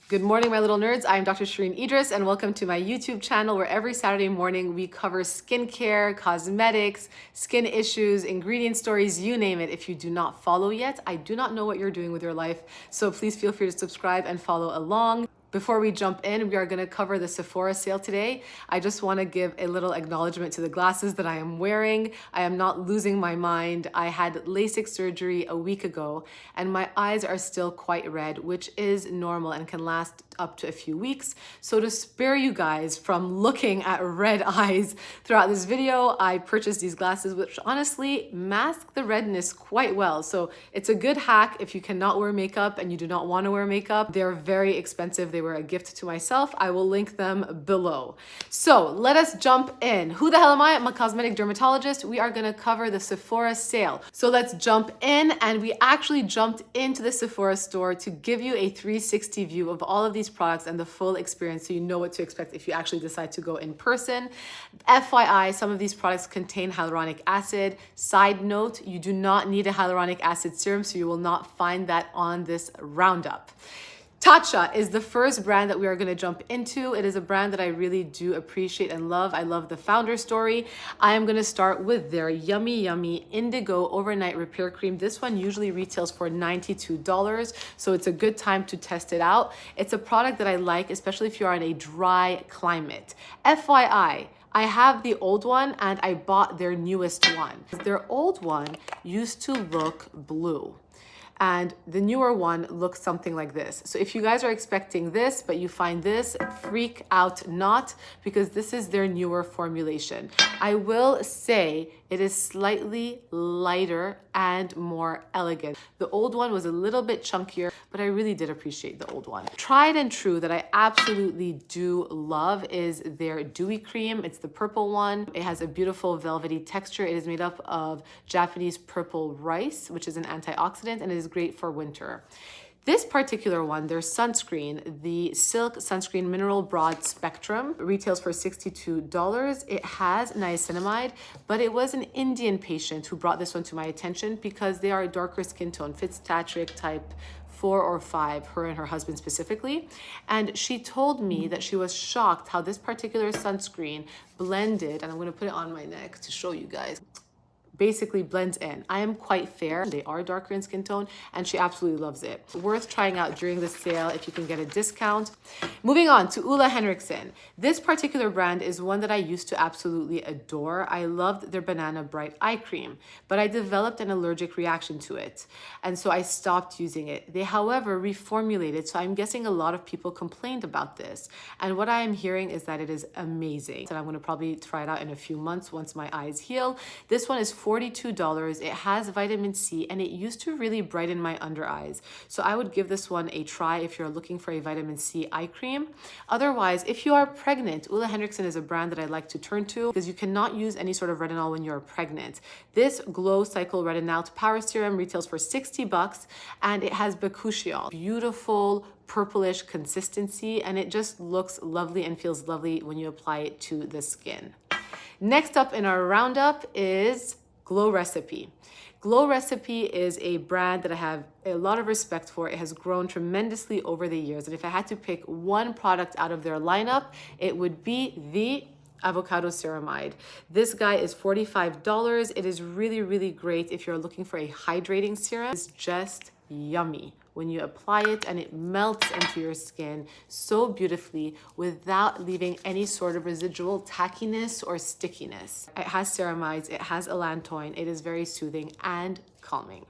Good morning, my little nerds. I'm Dr. Shereene Idriss, and welcome to my YouTube channel where every Saturday morning we cover skincare, cosmetics, skin issues, ingredient stories, you name it. If you do not follow yet, I do not know what you're doing with your life, so please feel free to subscribe and follow along. Before we jump in, we are going to cover the Sephora sale today. I just want to give a little acknowledgement to the glasses that I am wearing. I am not losing my mind. I had LASIK surgery a week ago and my eyes are still quite red, which is normal and can last up to a few weeks. So to spare you guys from looking at red eyes throughout this video, I purchased these glasses, which honestly mask the redness quite well. So it's a good hack if you cannot wear makeup and you do not want to wear makeup. They're very expensive. They were a gift to myself. I will link them below. So let us jump in. Who the hell am I? I'm a cosmetic dermatologist. We are going to cover the Sephora sale. So let's jump in, and we actually jumped into the Sephora store to give you a 360 view of all of these products and the full experience so you know what to expect if you actually decide to go in person. FYI, some of these products contain hyaluronic acid. Side note, you do not need a hyaluronic acid serum, so you will not find that on this roundup. Tatcha is the first brand that we are going to jump into. It is a brand that I really do appreciate and love. I love the founder story. I am going to start with their yummy indigo overnight repair cream. This one usually retails for $92, so it's a good time to test it out. It's a product that I like, especially if you're in a dry climate. FYI, I have the old one and I bought their newest one. Their old one used to look blue, and the newer one looks something like this. So if you guys are expecting this, but you find this, freak out not, because this is their newer formulation. I will say it is slightly lighter and more elegant. The old one was a little bit chunkier, but I really did appreciate the old one. Tried and true that I absolutely do love is their dewy cream. It's the purple one. It has a beautiful velvety texture. It is made up of Japanese purple rice, which is an antioxidant, and it is great for winter. This particular one, their sunscreen, the Silk Sunscreen Mineral Broad Spectrum, retails for $62. It has niacinamide, but it was an Indian patient who brought this one to my attention because they are a darker skin tone, Fitzpatrick type 4 or 5, her and her husband specifically. And she told me that she was shocked how this particular sunscreen blended, and I'm gonna put it on my neck to show you guys, basically blends in. I am quite fair. They are darker in skin tone, and she absolutely loves it. Worth trying out during the sale if you can get a discount. Moving on to HENRIKSEN. This particular brand is one that I used to absolutely adore. I loved their Banana Bright Eye Cream, but I developed an allergic reaction to it, and so I stopped using it. They, however, reformulated, so I'm guessing a lot of people complained about this, and what I am hearing is that it is amazing. And I'm gonna probably try it out in a few months once my eyes heal. This one is $42. It has vitamin C and it used to really brighten my under eyes. So I would give this one a try if you're looking for a vitamin C eye cream. Otherwise, if you are pregnant, HENRIKSEN is a brand that I like to turn to because you cannot use any sort of retinol when you're pregnant. This Glow Cycle Retinalt Power Serum retails for $60 and it has bakuchiol. Beautiful purplish consistency, and it just looks lovely and feels lovely when you apply it to the skin. Next up in our roundup is Glow Recipe. Glow Recipe is a brand that I have a lot of respect for. It has grown tremendously over the years. And if I had to pick one product out of their lineup, it would be the avocado ceramide. This guy is $45. It is really great if you're looking for a hydrating serum. It's just yummy when you apply it, and it melts into your skin so beautifully without leaving any sort of residual tackiness or stickiness. It has ceramides, it has allantoin, it is very soothing and calming.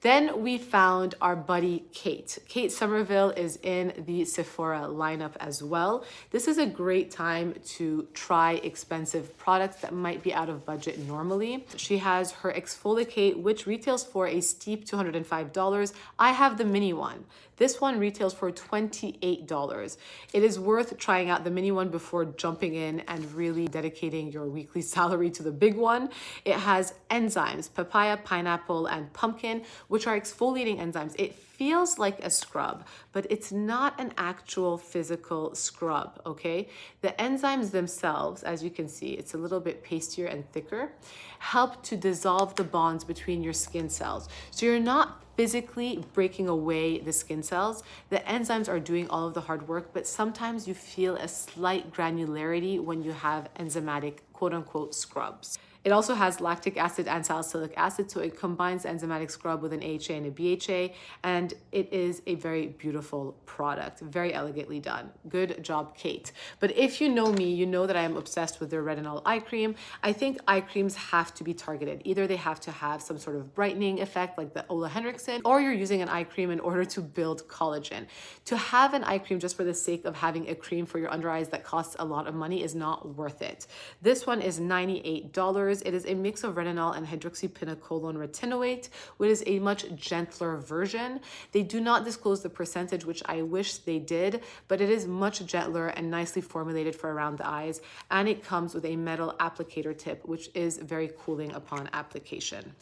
Then we found our buddy Kate. Kate Somerville is in the Sephora lineup as well. This is a great time to try expensive products that might be out of budget normally. She has her Exfoliate, which retails for a steep $205. I have the mini one. This one retails for $28. It is worth trying out the mini one before jumping in and really dedicating your weekly salary to the big one. It has enzymes, papaya, pineapple, and pumpkin, which are exfoliating enzymes. It feels like a scrub, but it's not an actual physical scrub, okay? The enzymes themselves, as you can see, it's a little bit pastier and thicker, help to dissolve the bonds between your skin cells. So you're not physically breaking away the skin cells. The enzymes are doing all of the hard work, but sometimes you feel a slight granularity when you have enzymatic quote unquote scrubs. It also has lactic acid and salicylic acid, so it combines the enzymatic scrub with an AHA and a BHA, and it is a very beautiful product, very elegantly done. Good job, Kate. But if you know me, you know that I am obsessed with their retinol eye cream. I think eye creams have to be targeted. Either they have to have some sort of brightening effect like the Ole Henriksen, or you're using an eye cream in order to build collagen. To have an eye cream just for the sake of having a cream for your under eyes that costs a lot of money is not worth it. This one is $98. It is a mix of retinol and hydroxypinocolone retinoate, which is a much gentler version. They do not disclose the percentage, which I wish they did, but it is much gentler and nicely formulated for around the eyes. And it comes with a metal applicator tip, which is very cooling upon application.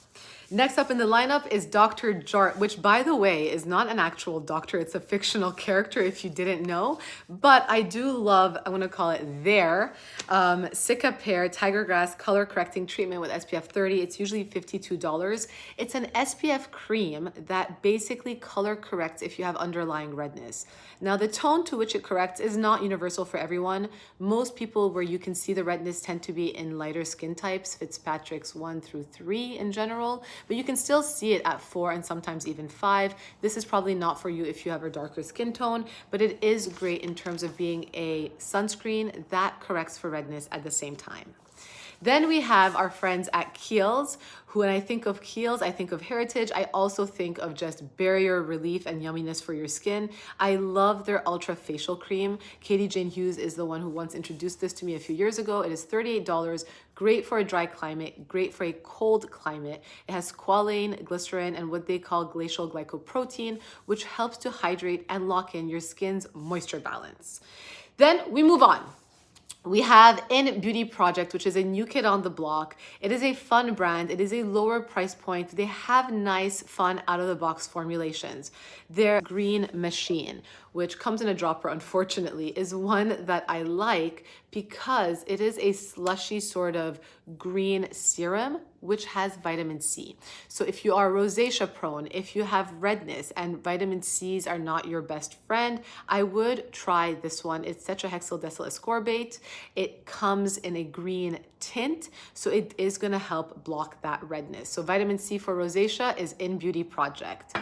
Next up in the lineup is Dr. JART, which by the way is not an actual doctor. It's a fictional character if you didn't know, but I do love, I'm gonna call it their Cica Pear Tiger Grass Color Correcting Treatment with SPF 30. It's usually $52. It's an SPF cream that basically color corrects if you have underlying redness. Now the tone to which it corrects is not universal for everyone. Most people where you can see the redness tend to be in lighter skin types, Fitzpatrick's 1 through 3 in general, but you can still see it at 4 and sometimes even 5. This is probably not for you if you have a darker skin tone, but it is great in terms of being a sunscreen that corrects for redness at the same time. Then we have our friends at KIEHLS, who when I think of KIEHLS, I think of heritage. I also think of just barrier relief and yumminess for your skin. I love their Ultra Facial Cream. Katie Jane Hughes is the one who once introduced this to me a few years ago. It is $38, great for a dry climate, great for a cold climate. It has squalane, glycerin, and what they call glacial glycoprotein, which helps to hydrate and lock in your skin's moisture balance. Then we move on. We have INNBEAUTY Project, which is a new kid on the block. It is a fun brand. It is a lower price point. They have nice, fun, out-of-the-box formulations. Their green machine, which comes in a dropper, unfortunately, is one that I like because it is a slushy sort of green serum, which has vitamin C. So if you are rosacea prone, if you have redness and vitamin C's are not your best friend, I would try this one. It's tetrahexyldecyl ascorbate. It comes in a green tint, so it is gonna help block that redness. So vitamin C for rosacea is INNBEAUTY Project.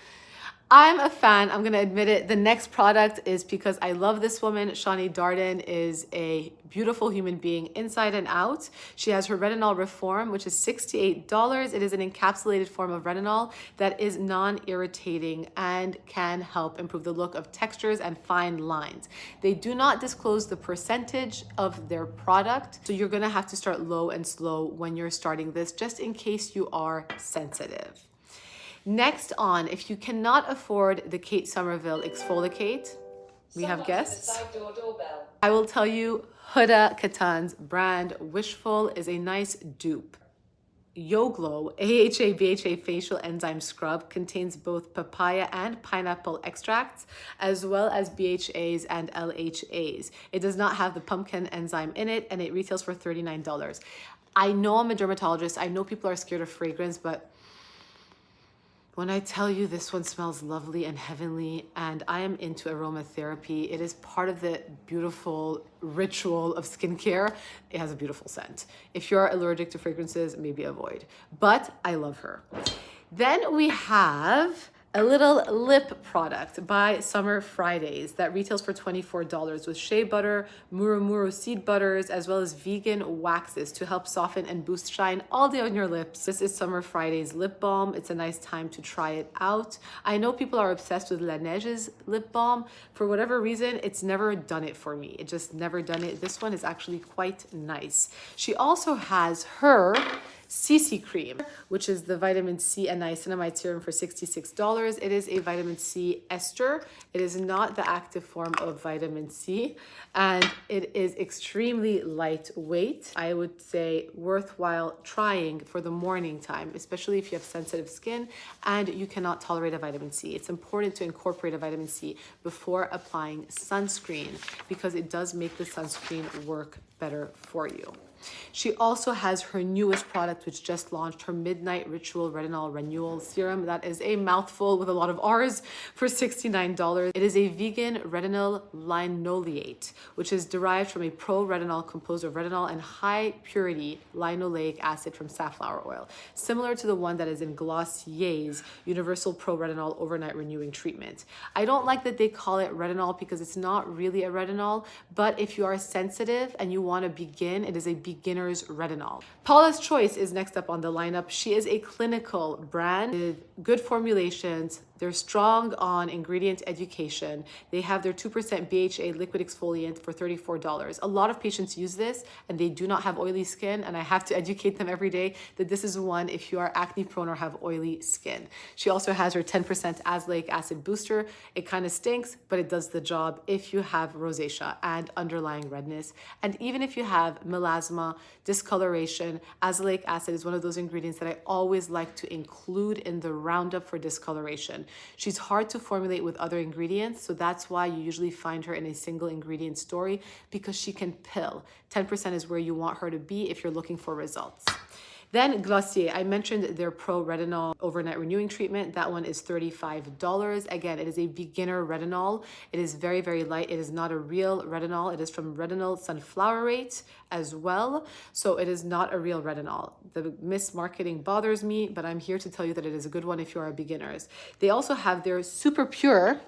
I'm a fan, I'm gonna admit it. The next product is because I love this woman. SHANI DARDEN is a beautiful human being inside and out. She has her retinol reform, which is $68. It is an encapsulated form of retinol that is non-irritating and can help improve the look of textures and fine lines. They do not disclose the percentage of their product, so you're gonna have to start low and slow when you're starting this, just in case you are sensitive. Next on, if you cannot afford the Kate Somerville Exfoliate, we have guests. I will tell you, Huda Katan's brand WUSHFUL is a nice dupe. YoGlow AHA BHA Facial Enzyme Scrub contains both papaya and pineapple extracts, as well as BHAs and LHAs. It does not have the pumpkin enzyme in it, and it retails for $39. I know I'm a dermatologist. I know people are scared of fragrance, but when I tell you this one smells lovely and heavenly, and I am into aromatherapy, it is part of the beautiful ritual of skincare. It has a beautiful scent. If you're allergic to fragrances, maybe avoid, but I love her. Then we have a little lip product by Summer Fridays that retails for $24 with shea butter, murumuru seed butters, as well as vegan waxes to help soften and boost shine all day on your lips. This is Summer Fridays lip balm. It's a nice time to try it out. I know people are obsessed with La Neige's lip balm. For whatever reason, it's never done it for me. It just never done it. This one is actually quite nice. She also has her CC cream, which is the vitamin C and niacinamide serum for $66. It is a vitamin C ester. It is not the active form of vitamin C, and it is extremely lightweight. I would say worthwhile trying for the morning time, especially if you have sensitive skin and you cannot tolerate a vitamin C. It's important to incorporate a vitamin C before applying sunscreen because it does make the sunscreen work better for you. She also has her newest product, which just launched, her Midnight Ritual Retinol Renewal Serum. That is a mouthful with a lot of R's for $69. It is a vegan retinol linoleniate, which is derived from a pro-retinol composed of retinol and high purity linoleic acid from safflower oil, similar to the one that is in Glossier's Universal Pro Retinol Overnight Renewing Treatment. I don't like that they call it retinol because it's not really a retinol, but if you are sensitive and you want to begin, it is a beginner's retinol. Paula's Choice is next up on the lineup. She is a clinical brand with good formulations. They're strong on ingredient education. They have their 2% BHA liquid exfoliant for $34. A lot of patients use this and they do not have oily skin, and I have to educate them every day that this is one if you are acne prone or have oily skin. She also has her 10% azelaic acid booster. It kind of stinks, but it does the job if you have rosacea and underlying redness. And even if you have melasma, discoloration, azelaic acid is one of those ingredients that I always like to include in the roundup for discoloration. She's hard to formulate with other ingredients, so that's why you usually find her in a single ingredient story, because she can pill. 10% is where you want her to be if you're looking for results. Then Glossier, I mentioned their Pro Retinol Overnight Renewing Treatment. That one is $35. Again, it is a beginner retinol. It is very, very light. It is not a real retinol. It is from retinol sunflowerate as well. So it is not a real retinol. The mismarketing bothers me, but I'm here to tell you that it is a good one if you are beginners. They also have their super pure,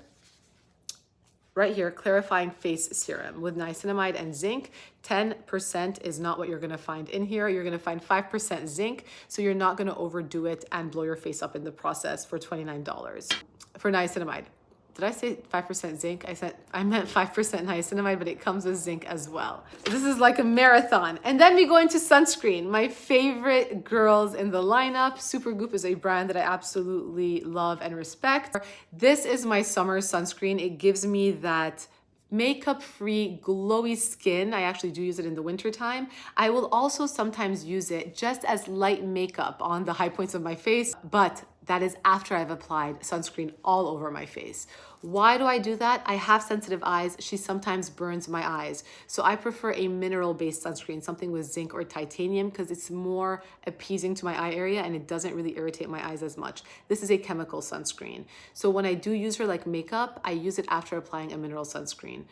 right here, clarifying face serum with niacinamide and zinc. 10% is not what you're gonna find in here. You're gonna find 5% zinc, so you're not gonna overdo it and blow your face up in the process for $29 for niacinamide. Did I say 5% zinc? I meant 5% niacinamide, but it comes with zinc as well. This is like a marathon. And then we go into sunscreen. My favorite girls in the lineup. Supergoop is a brand that I absolutely love and respect. This is my summer sunscreen. It gives me that makeup-free, glowy skin. I actually do use it in the winter time. I will also sometimes use it just as light makeup on the high points of my face, but that is after I've applied sunscreen all over my face. Why do I do that? I have sensitive eyes. She sometimes burns my eyes. So I prefer a mineral-based sunscreen, something with zinc or titanium, because it's more appeasing to my eye area and it doesn't really irritate my eyes as much. This is a chemical sunscreen. So when I do use her like makeup, I use it after applying a mineral sunscreen.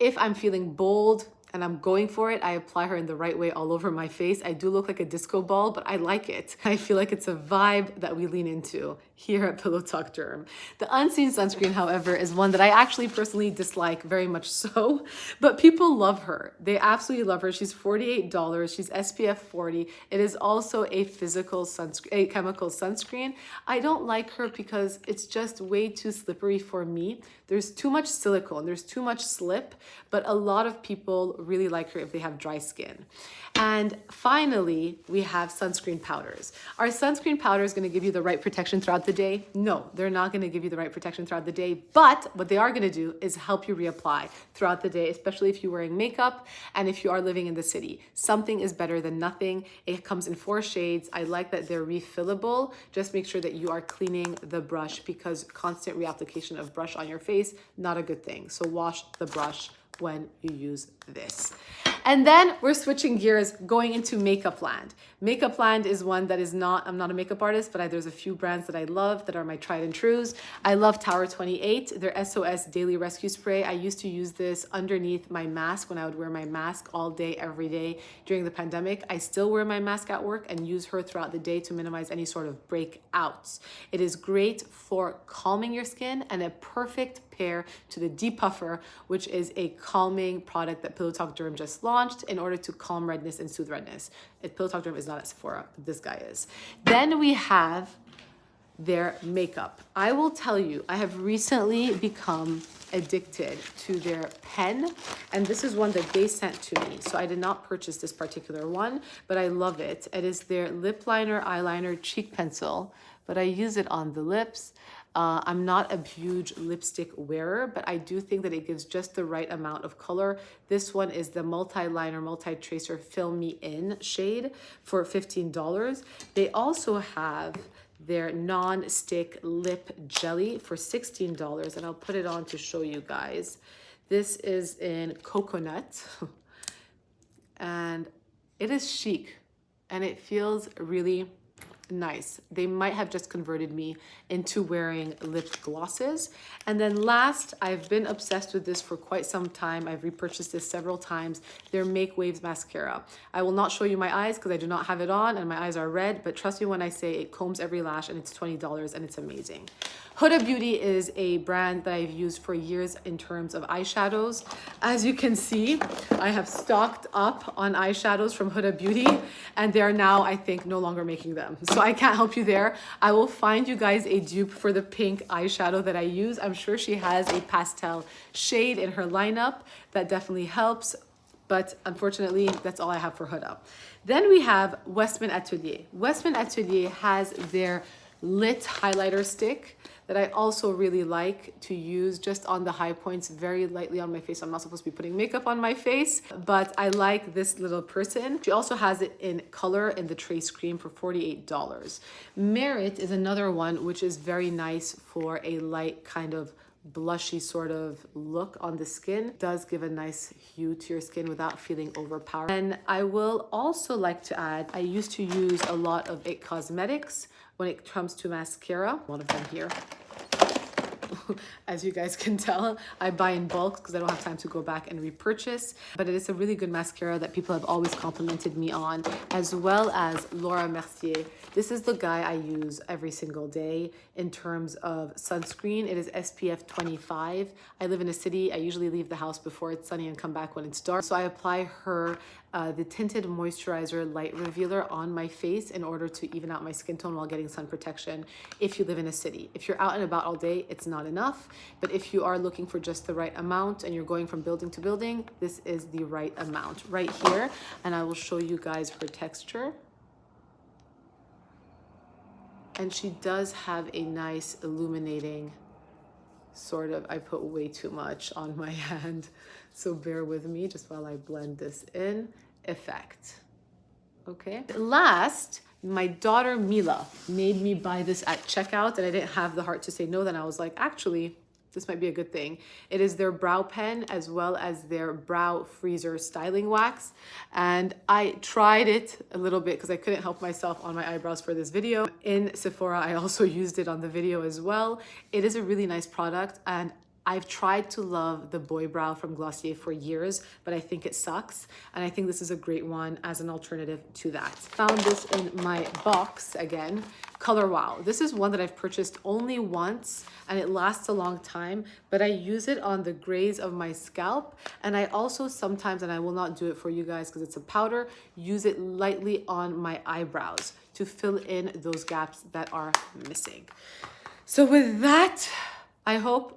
If I'm feeling bold and I'm going for it, I apply her in the right way all over my face. I do look like a disco ball, but I like it. I feel like it's a vibe that we lean into here at Pillow Talk Derm. The Unseen sunscreen, however, is one that I actually personally dislike very much so, but people love her. They absolutely love her. She's $48. She's SPF 40. It is also a physical sunscreen, a chemical sunscreen. I don't like her because it's just way too slippery for me. There's too much silicone, there's too much slip, but a lot of people really like her if they have dry skin. And finally, we have sunscreen powders. Are sunscreen powders gonna give you the right protection throughout the day? No, they're not gonna give you the right protection throughout the day, but what they are gonna do is help you reapply throughout the day, especially if you're wearing makeup and if you are living in the city. Something is better than nothing. It comes in 4 shades. I like that they're refillable. Just make sure that you are cleaning the brush, because constant reapplication of brush on your face, not a good thing. So wash the brush when you use this. And then we're switching gears, going into makeup land. Makeup land is one that is not, I'm not a makeup artist, but there's a few brands that I love that are my tried and trues. I love Tower 28, their SOS Daily Rescue Spray. I used to use this underneath my mask when I would wear my mask all day, every day during the pandemic. I still wear my mask at work and use her throughout the day to minimize any sort of breakouts. It is great for calming your skin and a perfect pair to the Depuffer, which is a calming product that Pillow Talk Derm just launched in order to calm redness and soothe redness. Pillow Talk Derm is not at Sephora, but this guy is. Then we have their makeup. I will tell you, I have recently become addicted to their pen, and this is one that they sent to me. So I did not purchase this particular one, but I love it. It is their lip liner, eyeliner, cheek pencil, but I use it on the lips. I'm not a huge lipstick wearer, but I do think that it gives just the right amount of color. This one is the multi-liner, multi-tracer Fill Me In shade for $15. They also have their non-stick lip jelly for $16, and I'll put it on to show you guys. This is in coconut, and It is chic and it feels really nice. They might have just converted me into wearing lip glosses. And then last, I've been obsessed with this for quite some time. I've repurchased this several times. Their Make Waves mascara. I will not show you my eyes because I do not have it on and my eyes are red, but trust me when I say it combs every lash and it's $20 and it's amazing. Huda Beauty is a brand that I've used for years in terms of eyeshadows. As you can see, I have stocked up on eyeshadows from Huda Beauty and they're now, I think, no longer making them. So I can't help you there. I will find you guys a dupe for the pink eyeshadow that I use. I'm sure she has a pastel shade in her lineup that definitely helps, but unfortunately, that's all I have for Huda. Then we have WESTMAN Atelier. WESTMAN Atelier has their lit highlighter stick that I also really like to use just on the high points, very lightly on my face. I'm not supposed to be putting makeup on my face, but I like this little person. She also has it in color in the Trace Cream for $48. Merit is another one, which is very nice for a light kind of blushy sort of look on the skin. It does give a nice hue to your skin without feeling overpowering. And I will also like to add, I used to use a lot of IT Cosmetics when it comes to mascara. One of them here. As you guys can tell, I buy in bulk because I don't have time to go back and repurchase. But it is a really good mascara that people have always complimented me on, as well as Laura Mercier. This is the guy I use every single day in terms of sunscreen. It is SPF 25. I live in a city. I usually leave the house before it's sunny and come back when it's dark. So I apply her the tinted moisturizer light revealer on my face in order to even out my skin tone while getting sun protection if you live in a city. If you're out and about all day, it's not enough. But if you are looking for just the right amount and you're going from building to building, this is the right amount right here. And I will show you guys her texture. And she does have a nice illuminating sort of, I put way too much on my hand, so bear with me just while I blend this in, effect. Okay. Last, my daughter Mila made me buy this at checkout and I didn't have the heart to say no. Then I was like, actually, this might be a good thing. It is their brow pen as well as their brow freezer styling wax. And I tried it a little bit because I couldn't help myself on my eyebrows for this video. In Sephora, I also used it on the video as well. It is a really nice product and I've tried to love the Boy Brow from Glossier for years, but I think it sucks. And I think this is a great one as an alternative to that. Found this in my box again, Color Wow. This is one that I've purchased only once and it lasts a long time, but I use it on the grays of my scalp. And I also sometimes, and I will not do it for you guys because it's a powder, use it lightly on my eyebrows to fill in those gaps that are missing. So with that, I hope,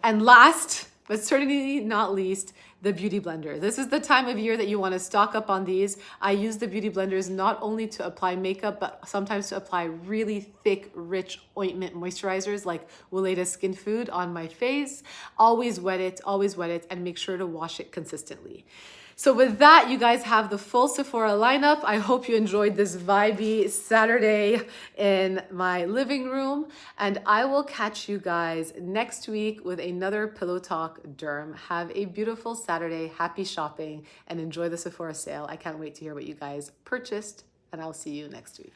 and last, but certainly not least, the beauty blender. This is the time of year that you want to stock up on these. I use the beauty blenders not only to apply makeup, but sometimes to apply really thick, rich ointment moisturizers like Weleda Skin Food on my face. Always wet it, and make sure to wash it consistently. So with that, you guys have the full Sephora lineup. I hope you enjoyed this vibey Saturday in my living room. And I will catch you guys next week with another Pillow Talk Derm. Have a beautiful Saturday, happy shopping, and enjoy the Sephora sale. I can't wait to hear what you guys purchased, and I'll see you next week.